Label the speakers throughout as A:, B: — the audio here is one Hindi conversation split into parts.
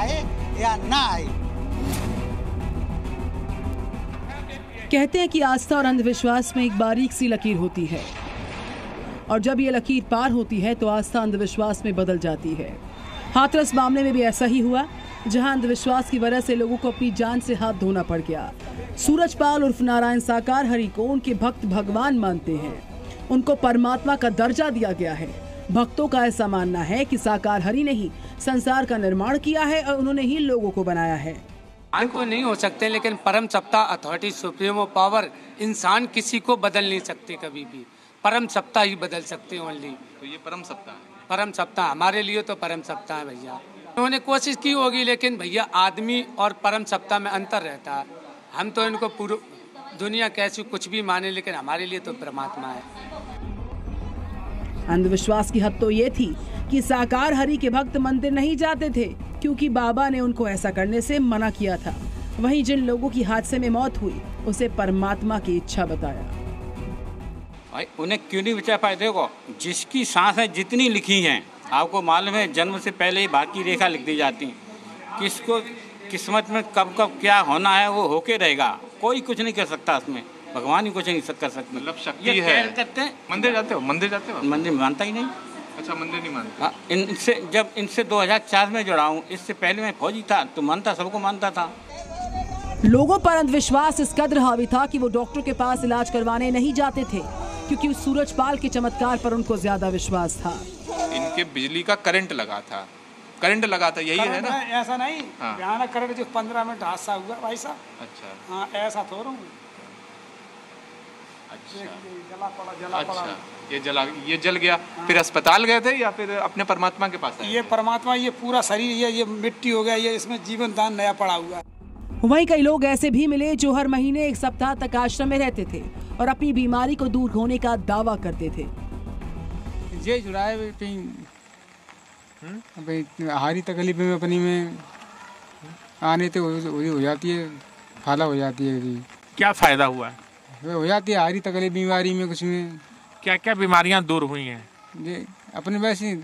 A: आए या ना आए।
B: कहते हैं कि आस्था और अंधविश्वास में एक बारीक सी लकीर होती है और जब ये लकीर पार होती है तो आस्था अंधविश्वास में बदल जाती है। हाथरस मामले में भी ऐसा ही हुआ, जहां अंधविश्वास की वजह से लोगों को अपनी जान से हाथ धोना पड़ गया। सूरजपाल उर्फ नारायण साकार हरि को उनके भक्त भगवान मानते हैं, उनको परमात्मा का दर्जा दिया गया है। भक्तों का ऐसा मानना है कि साकार हरि ने ही संसार का निर्माण किया है और उन्होंने ही लोगों को बनाया है।
C: को नहीं हो सकते, लेकिन परम सत्ता अथॉरिटी सुप्रीमो पावर इंसान किसी को बदल नहीं सकते कभी भी। परम सत्ता ही बदल सकते हैं ओनली।
D: तो ये परम सत्ता है।
C: परम सत्ता हमारे लिए तो परम सत्ता है भैया। उन्होंने कोशिश की होगी, लेकिन भैया आदमी और परम सत्ता में अंतर रहता है। हम तो इनको पूरी दुनिया कैसी कुछ भी माने, लेकिन हमारे लिए तो परमात्मा है।
B: अंधविश्वास की हद तो ये थी कि साकार हरि के भक्त मंदिर नहीं जाते थे, क्योंकि बाबा ने उनको ऐसा करने से मना किया था। वहीं जिन लोगों की हादसे में मौत हुई उसे परमात्मा की इच्छा बताया।
E: भाई उन्हें क्यों नहीं बचा पाए? देखो, जिसकी सांसें जितनी लिखी हैं, आपको मालूम है जन्म से पहले ही भाग्य रेखा लिख दी जाती है। किसको किस्मत में कब कब क्या होना है वो होके रहेगा, कोई कुछ नहीं कर सकता उसमें, भगवान ही कुछ नहीं कर सकते।
D: मतलब शक्ति है।
E: करते हैं।
D: मंदिर जाते हो? मंदिर जाते हो?
E: मंदिर मानता ही नहीं।
D: अच्छा, मंदिर नहीं मानते?
E: हाँ, इनसे 2004 में जुड़ा हूँ। इससे पहले मैं फौजी था तो मानता, सबको मानता था।
B: लोगों पर अंधविश्वास इस कदर हावी था कि वो डॉक्टर के पास इलाज करवाने नहीं जाते थे, क्योंकि सूरजपाल के चमत्कार पर उनको ज्यादा विश्वास था।
D: इनके बिजली का करंट लगा था, यही है ना?
A: ऐसा नहीं,
D: हाँ।
A: भयानक करंट जो 15 मिनट हादसा हुआ भाई साहब।
D: अच्छा।
A: हाँ, ऐसा थोड़ा हूँ।
D: अच्छा,
A: जला पड़ा।
D: ये जल गया। फिर अस्पताल गए थे या फिर अपने परमात्मा के पास आए?
A: ये परमात्मा, ये पूरा शरीर ये मिट्टी हो गया, ये इसमें जीवन दान नया पड़ा हुआ है।
B: वहीं कई लोग ऐसे भी मिले जो हर महीने एक सप्ताह तक आश्रम में रहते थे और अपनी बीमारी को दूर होने का दावा करते थे।
F: ये जुड़ाए हारी तकलीफ में अपनी में आने तो हो जाती है, फाला हो जाती है जी।
G: क्या फायदा हुआ है?
F: हो जाती है हारी तकलीफ बीमारी में। कुछ में
G: क्या क्या बीमारियां दूर हुई हैं?
F: ये अपने वैसे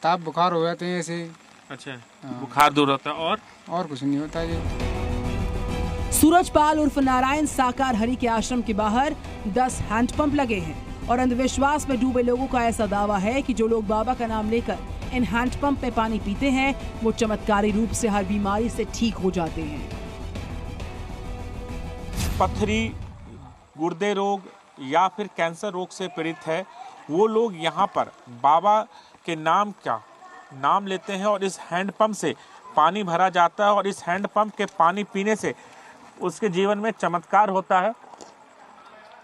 F: ताप बुखार हो जाते हैं ऐसे।
G: अच्छा, बुखार दूर होता है और
F: कुछ नहीं होता ये।
B: सूरजपाल उर्फ नारायण साकार हरि के आश्रम के बाहर 10 हैंडपंप लगे हैं और अंधविश्वास में डूबे लोगों का ऐसा दावा है कि जो लोग बाबा का नाम लेकर इन हैंडपंप में पानी पीते हैं वो चमत्कारी रूप से हर बीमारी से ठीक हो जाते हैं।
G: पथरी, गुर्दे रोग या फिर कैंसर रोग से पीड़ित है वो लोग यहाँ पर बाबा के नाम लेते हैं और इस हैंडपंप से पानी भरा जाता है और इस हैंडपंप के पानी पीने से उसके जीवन में चमत्कार होता है।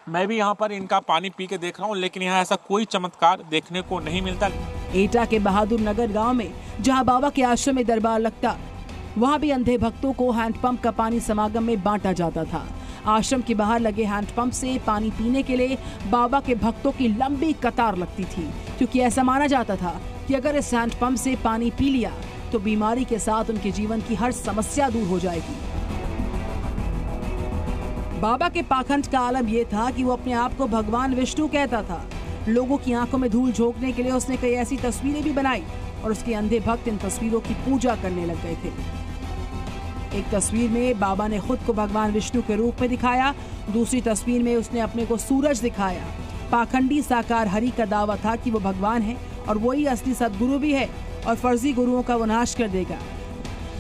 G: मैं भी यहाँ पर इनका पानी पी के देख रहा हूँ, लेकिन यहाँ ऐसा कोई चमत्कार देखने को नहीं मिलता।
B: एटा के बहादुर नगर गांव में जहां बाबा के आश्रम में दरबार लगता, वहां भी अंधे भक्तों को हैंडपंप का पानी समागम में बांटा जाता था। आश्रम के बाहर लगे हैंडपंप से पानी पीने के लिए बाबा के भक्तों की लंबी कतार लगती थी, क्योंकि ऐसा माना जाता था कि अगर इस हैंडपंप से पानी पी लिया तो बीमारी के साथ उनके जीवन की हर समस्या दूर हो जाएगी। बाबा के पाखंड का आलम यह था कि वो अपने आप को भगवान विष्णु कहता था। लोगों की आंखों में धूल झोंकने के लिए उसने कई ऐसी तस्वीरें भी बनाई और उसके अंधे भक्त इन तस्वीरों की पूजा करने लग गए थे। एक तस्वीर में बाबा ने खुद को भगवान विष्णु के रूप में दिखाया, दूसरी तस्वीर में उसने अपने को सूरज दिखाया। पाखंडी साकार हरि का दावा था कि वो भगवान है और वही असली सदगुरु भी है और फर्जी गुरुओं का वो नाश कर देगा।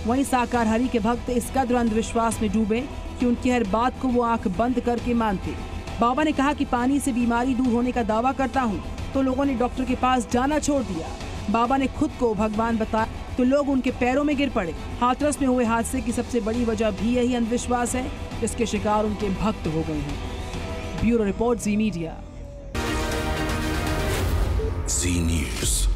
B: वहीं साकार हरि के भक्त इस कदर अंधविश्वास में डूबे कि उनकी हर बात को वो आंख बंद करके मानते। बाबा ने कहा कि पानी से बीमारी दूर होने का दावा करता हूँ, तो लोगों ने डॉक्टर के पास जाना छोड़ दिया। बाबा ने खुद को भगवान बताया तो लोग उनके पैरों में गिर पड़े। हाथरस में हुए हादसे की सबसे बड़ी वजह भी यही अंधविश्वास है, जिसके शिकार उनके भक्त हो गए हैं। ब्यूरो रिपोर्ट, जी मीडिया।
H: जी न्यूज़।